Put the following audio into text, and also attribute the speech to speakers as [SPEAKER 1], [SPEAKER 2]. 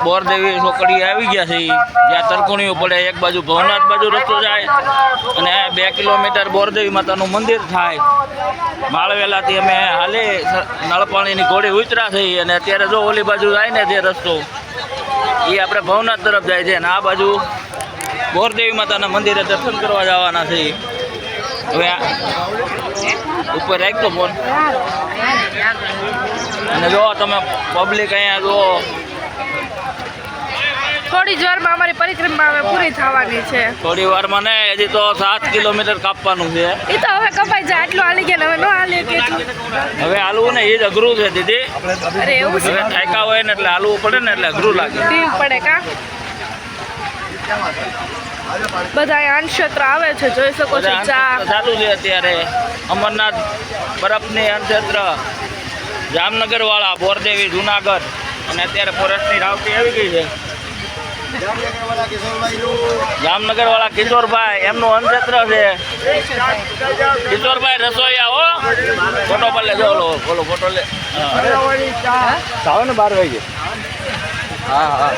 [SPEAKER 1] બોરદેવી ચોકડી આવી ગયા છે જ્યાં તરકુણીઓ પડે. એક બાજુ ભવનાથ બાજુ રસ્તો જાય અને 2 કિલોમીટર બોરદેવી માતાનું મંદિર થાય. માળવેલાથી અમે હાલે નળપાણીની ઘોડી ઉતરા થઈ અને અત્યારે જો ઓલી બાજુ જાય ને જે રસ્તો એ આપણે ભવનાથ તરફ જાય છે અને આ બાજુ બોરદેવી માતાના મંદિરે દર્શન કરવા જવાના છે. હવે ઉપર રાખતો ફોન અને જો તમે પબ્લિક અહીંયા જો
[SPEAKER 2] થોડી જ વારમાં અમારી પરિક્રમા હવે પૂરી થવાની છે.
[SPEAKER 1] થોડી વારમાં ને હજી તો 7 કિલોમીટર કાપવાનું છે.
[SPEAKER 2] એ તો હવે કપાઈ જાય આટલું હાલી ગયા ને હવે ન હાલી કેટલું
[SPEAKER 1] હવે હાલવું ને એ જ અઘરું છે દીદી.
[SPEAKER 2] અરે એવું છે
[SPEAKER 1] હવે થાક્યા હોય ને એટલે હાલવું પડે ને એટલે અઘરું લાગે.
[SPEAKER 2] ટીમ પડે કા બધા અહીંયા અનક્ષેત્ર આવે છે જોઈ શકો છો. ચા
[SPEAKER 1] ચાલુ છે અત્યારે અમરનાથ બરફની અનક્ષેત્ર જામનગર વાળા બોરદેવી જુનાગઢ અને અત્યારે ફોરેસ્ટની રાવટી આવી ગઈ છે. જામનગર વાળા કિશોરભાઈ એમનું અનક્ષેત્ર છે. કિશોરભાઈ રસોઈયા હો ફોટો પર લે બોલો ફોટો લે. 12 વાગે. હા.